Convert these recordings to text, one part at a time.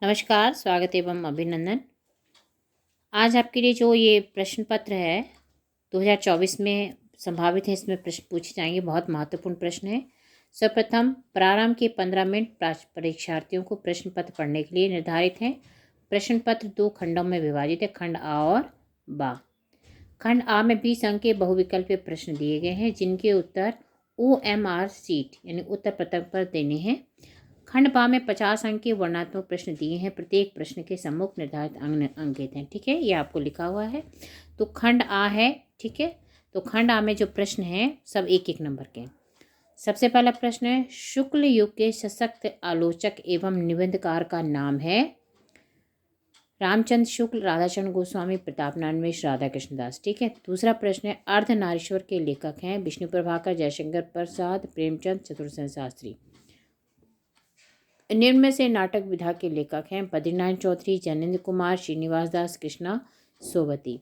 नमस्कार, स्वागत एवं अभिनंदन। आज आपके लिए जो ये प्रश्न पत्र है 2024 में संभावित है, इसमें प्रश्न पूछे जाएंगे। बहुत महत्वपूर्ण प्रश्न है। सर्वप्रथम प्रारंभ के 15 मिनट परीक्षार्थियों को प्रश्न पत्र पढ़ने के लिए निर्धारित हैं। प्रश्न पत्र 2 खंडों में विभाजित है, खंड आ और बा। खंड आ में 20 अंक के बहुविकल्पीय प्रश्न दिए गए हैं, जिनके उत्तर OMR सीट यानी उत्तर पत्र पर देने हैं। खंड बा में 50 अंक के वर्णात्मक प्रश्न दिए हैं। प्रत्येक प्रश्न के सम्मुख निर्धारित अंक अंकित हैं। ठीक है, ये आपको लिखा हुआ है। तो खंड आ है। ठीक है, तो खंड आ में जो प्रश्न हैं सब एक एक नंबर के। सबसे पहला प्रश्न है, शुक्ल युग के सशक्त आलोचक एवं निबंधकार का नाम है। रामचंद्र शुक्ल, राधाचंद्र गोस्वामी, प्रताप नारायण मिश्र, राधा कृष्ण दास। ठीक है। दूसरा प्रश्न है, अर्धनारीश्वर के लेखक हैं विष्णु प्रभाकर, जयशंकर प्रसाद, प्रेमचंद, चतुर्सेन शास्त्री। निम्न में से नाटक विधा के लेखक हैं बद्रीनारायण चौधरी, जैनेन्द्र कुमार, श्रीनिवास दास, कृष्णा सोबती।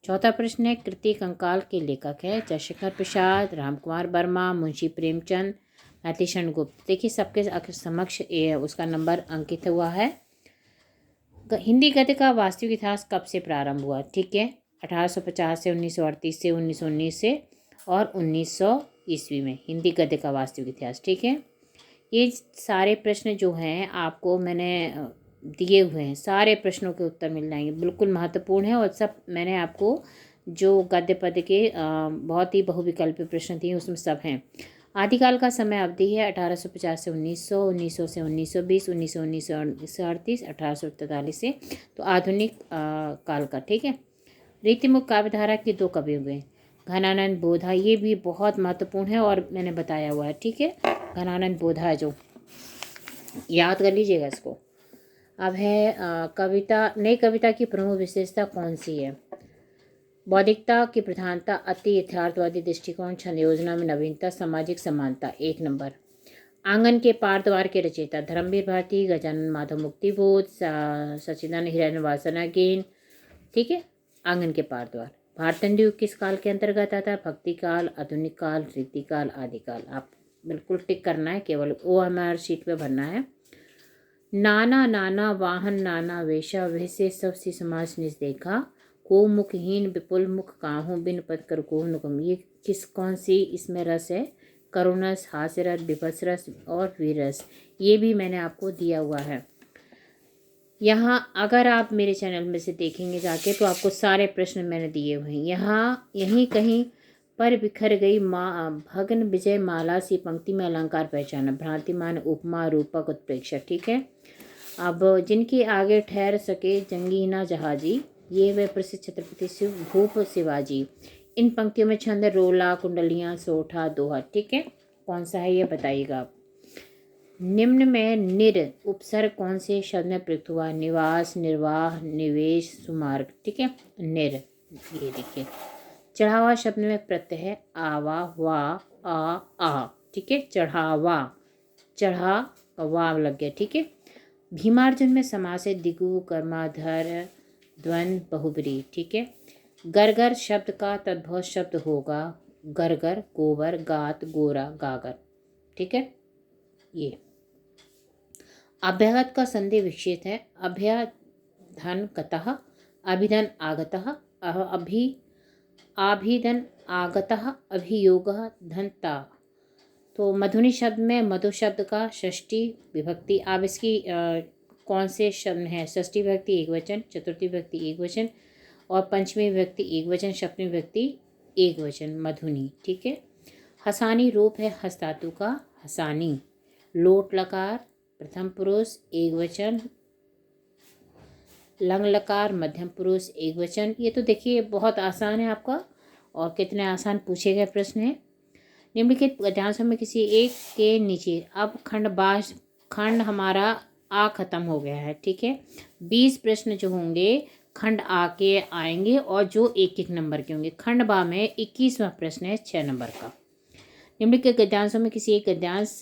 चौथा प्रश्न है, कृति कंकाल के लेखक हैं जयशंकर प्रसाद, रामकुमार वर्मा, मुंशी प्रेमचंद, मैथिलीशरण गुप्त। देखिए सबके समक्ष उसका नंबर अंकित हुआ है। हिंदी गद्य का वास्तविक इतिहास कब से प्रारंभ हुआ? ठीक है, 1850 से, 1938 से, 1919 से और 1900 ईस्वी में हिंदी गद्य का वास्तविक इतिहास। ठीक है, ये सारे प्रश्न जो हैं आपको मैंने दिए हुए हैं, सारे प्रश्नों के उत्तर मिल जाएंगे। बिल्कुल महत्वपूर्ण है और सब मैंने आपको जो गद्य पद्य के बहुत ही बहुविकल्पीय प्रश्न दिए उसमें सब हैं। आदिकाल का समय अवधि है 1850 से 1900, 1900 से 1920, 1919 से 1938, 1843 से तो आधुनिक काल का। ठीक है। रीतिमुख काव्यधारा के 2 कवि हुए, घनानंद बोधा। ये भी बहुत महत्वपूर्ण है और मैंने बताया हुआ है। ठीक है, घनानंद बोधा जो याद कर लीजिएगा इसको। अब है कविता। नई कविता की प्रमुख विशेषता कौन सी है? बौद्धिकता की प्रधानता, अति यथार्थवादी दृष्टिकोण, छंद योजना में नवीनता, सामाजिक समानता। 1 नंबर। आंगन के पार द्वार के रचयिता धर्मवीर भारती, गजानन माधव मुक्तिबोध, सच्चिदानंद हिरण्य वासना गेन। ठीक है, आंगन के पार द्वार। भारतेंदु युग किस काल के अंतर्गत आता है? भक्ति काल, आधुनिक काल, रीतिकाल, आदिकाल। आप बिल्कुल टिक करना है, केवल OMR शीट पे भरना है। नाना नाना वाहन नाना वेशा, वैसे सब सी समाज निज देखा, को मुखहीन विपुल मुख काहू बिन पद कर को नुकम। ये कौन सी इसमें रस है? करुणस, हास्य रस, विभत्स रस और वीर रस। ये भी मैंने आपको दिया हुआ है। यहाँ अगर आप मेरे चैनल में से देखेंगे जाके तो आपको सारे प्रश्न मैंने दिए हुए हैं। यहाँ यहीं कहीं पर बिखर गई भग्न विजय माला सी पंक्ति में अलंकार पहचाना, भ्रांतिमान उपमा रूपक उत्प्रेक्षा। ठीक है। अब जिनके आगे ठहर सके जंगी ना जहाजी, ये वे प्रसिद्ध छत्रपति शिव भूप शिवाजी। इन पंक्तियों में छंद रोला, कुंडलियाँ, सोठा, दोहा। ठीक है, कौन सा है ये बताइएगा आप। निम्न में निर उपसर्ग कौन से शब्द में प्रयुक्त हुआ? निवास, निर्वाह, निवेश, सुमार्ग। ठीक है, निर। ये देखिए, चढ़ावा शब्द में प्रत्यय है आवा, वा, आ। ठीक है, चढ़ावा, चढ़ा वाव लग गया। ठीक है। भीमार्जुन में समास है दिगु, कर्माधर, द्वंद, बहुब्री। ठीक है। गरगर शब्द का तद्भव शब्द होगा गरगर, गोबर, गात, गोरा, गागर। ठीक है। ये अभ्यागत का संधि विक्षेप है अभ्यधन कतः, अभिधन आगतः, आभिधन आगतः, अभियोगः धनता। तो मधुनी शब्द में मधु शब्द का षष्ठी विभक्ति। आप इसकी कौन से शब्द है? षष्ठी विभक्ति एक वचन, चतुर्थी विभक्ति एक वचन और पंचमी विभक्ति एक वचन, सप्तमी विभक्ति एक वचन, मधुनी। ठीक है। हसानी रूप है हस धातु का हसानी। लोट लकार प्रथम पुरुष एक वचन, लंग लकार मध्यम पुरुष एक वचन। ये तो देखिए बहुत आसान है आपका, और कितने आसान पूछे गए प्रश्न हैं। निम्नलिखित गद्यांशों में किसी एक के नीचे, अब खंड हमारा आ खत्म हो गया है। ठीक है, 20 प्रश्न जो होंगे खंड आ के आएंगे और जो एक एक नंबर के होंगे। खंड बा में 21वां प्रश्न है 6 नंबर का। निम्नलिखित गद्यांशों में किसी एक गद्यांश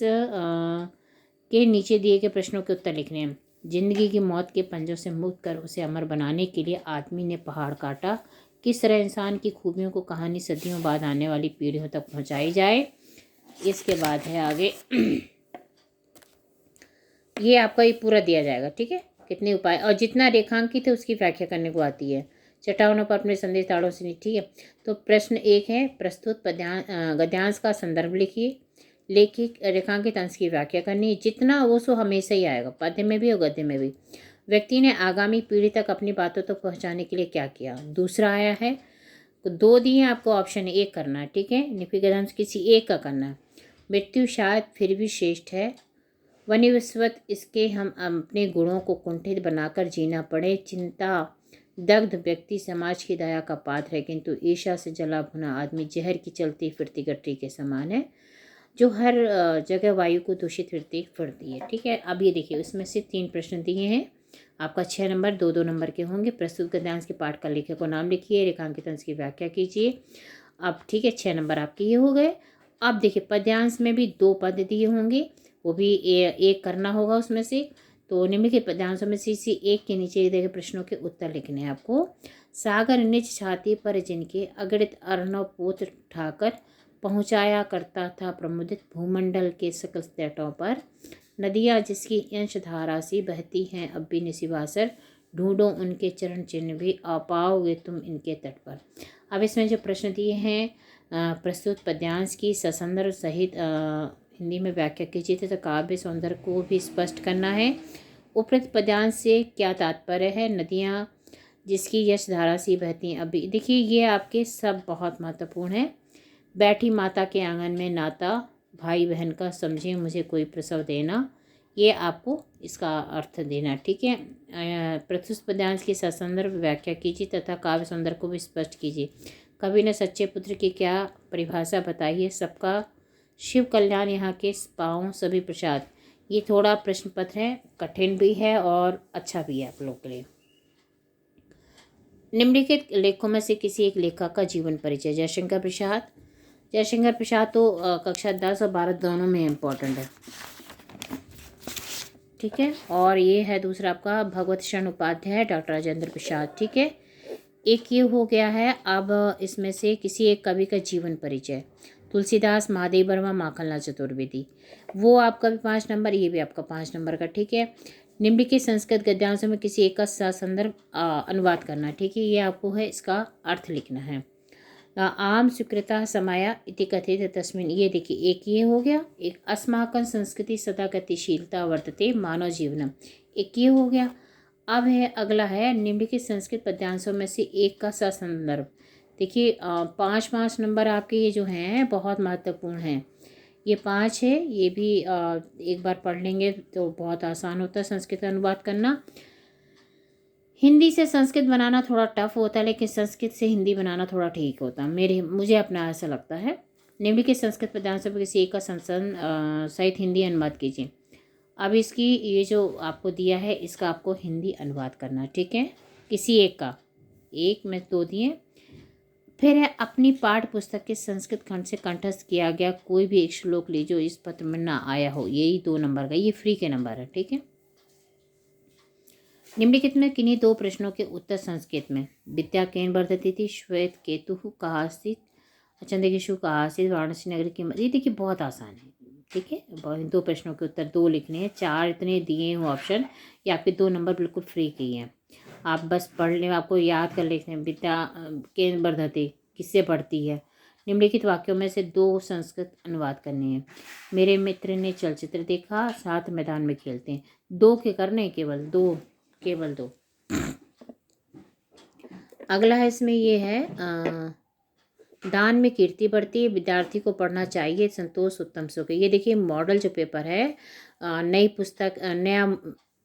के नीचे दिए गए प्रश्नों के उत्तर लिखने हैं। जिंदगी की मौत के पंजों से मुक्त कर उसे अमर बनाने के लिए आदमी ने पहाड़ काटा। किस तरह इंसान की खूबियों को कहानी सदियों बाद आने वाली पीढ़ियों तक पहुंचाई जाए। इसके बाद है आगे ये आपका ये पूरा दिया जाएगा। ठीक है, कितने उपाय, और जितना रेखांकित है उसकी व्याख्या करने को आती है। चट्टानों पर अपने संदेश ताड़ों से, ठीक है। तो प्रश्न 1 है, प्रस्तुत गद्यांश का संदर्भ लिखिए, लेखिक रेखांकित अंश की व्याख्या करनी है। जितना वो सो हमेशा ही आएगा, पद्य में भी और गद्य में भी। व्यक्ति ने आगामी पीढ़ी तक अपनी बातों तक पहुंचाने के लिए क्या किया। दूसरा आया है, तो 2 दिए आपको, ऑप्शन 1 करना है, ठीक है। लिपि गद्यांश किसी एक का करना है। मृत्यु शायद फिर भी श्रेष्ठ है, वनिवस्वत इसके हम अपने गुणों को कुंठित बनाकर जीना पड़े। चिंता दग्ध व्यक्ति समाज की दया का पात्र है, किंतु ईर्ष्या से जला भुना आदमी जहर की चलती फिरती गट्टी के समान है, जो हर जगह वायु को दूषित फिरती है, ठीक है। अब ये देखिए, उसमें से 3 प्रश्न दिए हैं आपका। 6 नंबर 2-2 नंबर के होंगे। प्रस्तुत गद्यांश के पाठ का लेखक को नाम लिखिए, रेखांकित अंश की व्याख्या कीजिए। अब ठीक है, 6 नंबर आपके ये हो गए। अब देखिए, पद्यांश में भी 2 पद दिए होंगे, वो भी एक करना होगा उसमें से। तो निम्नलिखित पद्यांशों में से एक के नीचे देखिए प्रश्नों के उत्तर लिखने हैं आपको। सागर निज छाती पर जिनके अगणित अर्णव पोत ठाकर पहुँचाया करता था प्रमुदित भूमंडल के सकल तटों पर, नदियाँ जिसकी अंश धारा सी बहती हैं अब भी निशिवासर, ढूंढो उनके चरण चिन्ह भी आ पाओगे तुम इनके तट पर। अब इसमें जो प्रश्न दिए हैं, प्रस्तुत पद्यांश की ससंदर्भ सहित हिंदी में व्याख्या कीजिए तथा काव्य सौंदर्य को भी स्पष्ट करना है। उपरोक्त पद्यांश से क्या तात्पर्य है। नदियाँ जिसकी यश धारा सी बहती हैं अभी, देखिए ये आपके सब बहुत महत्वपूर्ण है। बैठी माता के आंगन में नाता, भाई बहन का समझे मुझे कोई प्रसव देना, ये आपको इसका अर्थ देना, ठीक है। प्रस्तुत पद्यांश की ससंदर्भ व्याख्या कीजिए तथा काव्य सौंदर्य को भी स्पष्ट कीजिए। कवि ने सच्चे पुत्र की क्या परिभाषा बताई है। सबका शिव कल्याण यहाँ के पाँव सभी प्रसाद। ये थोड़ा प्रश्न पत्र है, कठिन भी है और अच्छा भी है आप लोग के लिए। निम्नलिखित लेखों में से किसी एक लेखक का जीवन परिचय। जयशंकर प्रसाद। जयशंकर प्रसाद तो कक्षा 10 और 12 दोनों में इम्पोर्टेंट है, ठीक है। और ये है दूसरा आपका भगवत शरण उपाध्याय, डॉक्टर राजेंद्र प्रसाद, ठीक है। एक ये हो गया है। अब इसमें से किसी एक कवि का जीवन परिचय। तुलसीदास, महादेव वर्मा, माखनलाल चतुर्वेदी। वो आपका भी 5 नंबर, ये भी आपका 5 नंबर का, ठीक है। निम्नलिखित संस्कृत गद्यांशों में किसी एक का ससंदर्भ अनुवाद करना, ठीक है। ये आपको है, इसका अर्थ लिखना है। आम स्वीकृता समाया इति कथित तस्मिन्, ये देखिए एक ये हो गया। एक अस्माकं संस्कृति सदा गतिशीलता वर्तते मानव जीवनम, एक ये हो गया। अब है अगला है, निम्नलिखित संस्कृत पद्यांशों में से एक का ससंदर्भ। देखिए 5-5 नंबर आपके ये जो हैं बहुत महत्वपूर्ण हैं। ये 5 है, ये भी एक बार पढ़ लेंगे तो बहुत आसान होता है संस्कृत अनुवाद करना। हिंदी से संस्कृत बनाना थोड़ा टफ होता है, लेकिन संस्कृत से हिंदी बनाना थोड़ा ठीक होता है, मुझे अपना ऐसा लगता है। निम्नलिखित संस्कृत पद्यांशों पर किसी एक का सहित हिंदी अनुवाद कीजिए। अब इसकी ये जो आपको दिया है, इसका आपको हिंदी अनुवाद करना, ठीक है। किसी एक का, एक में 2 दिए। फिर है, अपनी पाठ्य पुस्तक के संस्कृत खंड से कंठस्थ किया गया कोई भी एक श्लोक ले जो इस पत्र में ना आया हो, यही 2 नंबर का, ये फ्री के नंबर है, ठीक है। निम्नलिखित में किन्हीं 2 प्रश्नों के उत्तर संस्कृत में। विद्या केन वर्धती थी, श्वेत केतु कहाँ स्थित, चंद्रकेशु कहाँ स्थित, वाराणसी नगर की। ये देखिए बहुत आसान है, ठीक है। 2 प्रश्नों के उत्तर 2 लिखने हैं। 4 इतने दिए हुए ऑप्शन, ये आपके 2 नंबर बिल्कुल फ्री के ही हैं, आप बस पढ़ लें, आपको याद कर लेते हैं। विद्या केन वर्धते किससे बढ़ती है। निम्नलिखित वाक्यों में से 2 संस्कृत अनुवाद करने हैं। मेरे मित्र ने चलचित्र देखा, साथ मैदान में खेलते हैं। 2 के करने, केवल 2। अगला है, इसमें ये है दान में कीर्ति बढ़ती है, विद्यार्थी को पढ़ना चाहिए, संतोष उत्तम सुख। ये देखिए मॉडल जो पेपर है, नई पुस्तक, नया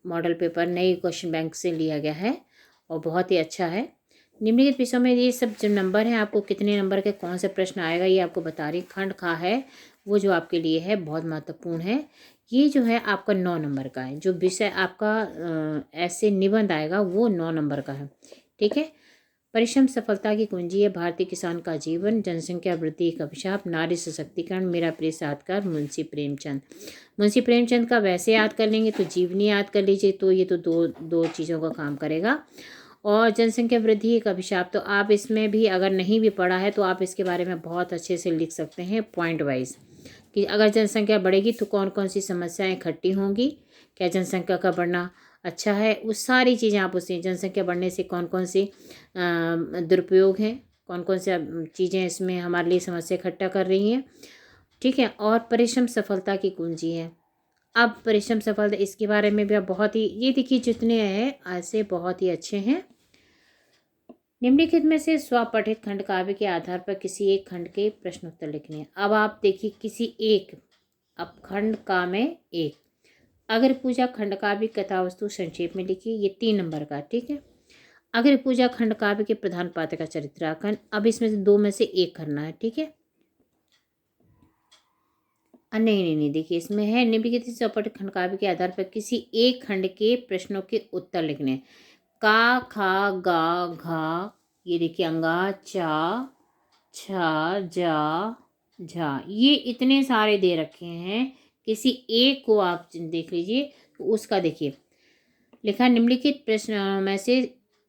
मॉडल पेपर नई क्वेश्चन बैंक से लिया गया है और बहुत ही अच्छा है। निम्नलिखित विषयों में ये सब जो नंबर हैं, आपको कितने नंबर के कौन से प्रश्न आएगा ये आपको बता रही। खंड खा है वो जो आपके लिए है बहुत महत्वपूर्ण है। ये जो है आपका 9 नंबर का है। जो विषय आपका ऐसे निबंध आएगा वो 9 नंबर का है, ठीक है। परिश्रम सफलता की कुंजी है, भारतीय किसान का जीवन, जनसंख्या वृद्धि का अभिशाप, नारी सशक्तिकरण, मेरा प्रिय साथकार मुंशी प्रेमचंद। मुंशी प्रेमचंद का वैसे याद कर लेंगे तो जीवनी याद कर लीजिए, तो ये तो दो चीज़ों का काम करेगा। और जनसंख्या वृद्धि एक अभिशाप, तो आप इसमें भी अगर नहीं भी पढ़ा है तो आप इसके बारे में बहुत अच्छे से लिख सकते हैं पॉइंट वाइज, कि अगर जनसंख्या बढ़ेगी तो कौन कौन सी समस्याएं इकट्ठी होंगी, क्या जनसंख्या का बढ़ना अच्छा है, उस सारी चीज़ें आप पूछते हैं। जनसंख्या बढ़ने से कौन कौन से दुरुपयोग हैं, कौन कौन से चीज़ें इसमें हमारे लिए समस्या इकट्ठा कर रही हैं, ठीक है। और परिश्रम सफलता की कुंजी है। अब परिश्रम सफलता, इसके बारे में भी आप बहुत ही, ये देखिए जितने हैं ऐसे बहुत ही अच्छे हैं। निम्नलिखित में से स्वपठित खंड काव्य के आधार पर किसी एक खंड के प्रश्नोत्तर लिखने हैं। अब आप देखिए किसी एक, अब खंड का में एक, अगर पूजा खंड काव्य कथा वस्तु संक्षेप में लिखिए, ये 3 नंबर का, ठीक है। अगर पूजा खंड काव्य के प्रधान पात्र का चरित्रांकन, अब इसमें से 2 में से एक करना है, ठीक है। नहीं नहीं नहीं, देखिए इसमें है निम्नलिखित चौपट खंड काव्य के आधार पर किसी एक खंड के प्रश्नों के उत्तर लिखने हैं। का, खा, गा, घा, ये देखिए अंगा, चा, छा, जा, झा, ये इतने सारे दे रखे हैं। किसी एक को आप देख लीजिए, तो उसका देखिए लिखा, निम्नलिखित प्रश्न में से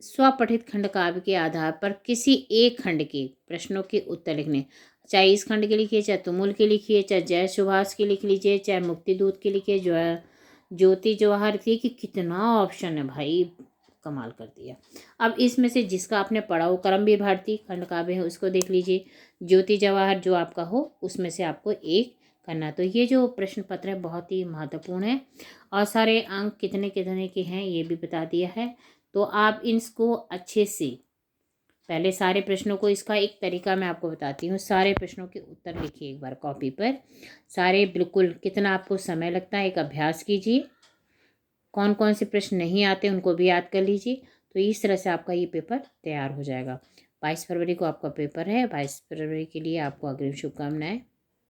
स्वपठित खंड काव्य के आधार पर किसी एक खंड के प्रश्नों के उत्तर लिखने, चाहे इस खंड के लिखिए, चाहे तुमुल के लिखिए, चाहे जय सुभाष के लिख लीजिए, चाहे मुक्ति दूत के लिखिए, जो है ज्योति जवाहर की, कि कितना ऑप्शन है भाई, कमाल कर दिया। अब इसमें से जिसका आपने पढ़ा हो, करमवीर भारती खंड काव्य है, उसको देख लीजिए, ज्योति जवाहर जो आपका हो उसमें से आपको एक करना। तो ये जो प्रश्न पत्र है बहुत ही महत्वपूर्ण है, और सारे अंक कितने कितने के हैं ये भी बता दिया है। तो आप इसको अच्छे से, पहले सारे प्रश्नों को, इसका एक तरीका मैं आपको बताती हूँ, सारे प्रश्नों के उत्तर लिखिए एक बार कॉपी पर, सारे बिल्कुल, कितना आपको समय लगता है एक अभ्यास कीजिए, कौन कौन से प्रश्न नहीं आते उनको भी याद कर लीजिए। तो इस तरह से आपका ये पेपर तैयार हो जाएगा। 22 फरवरी को आपका पेपर है। 22 फरवरी के लिए आपको अग्रिम शुभकामनाएं।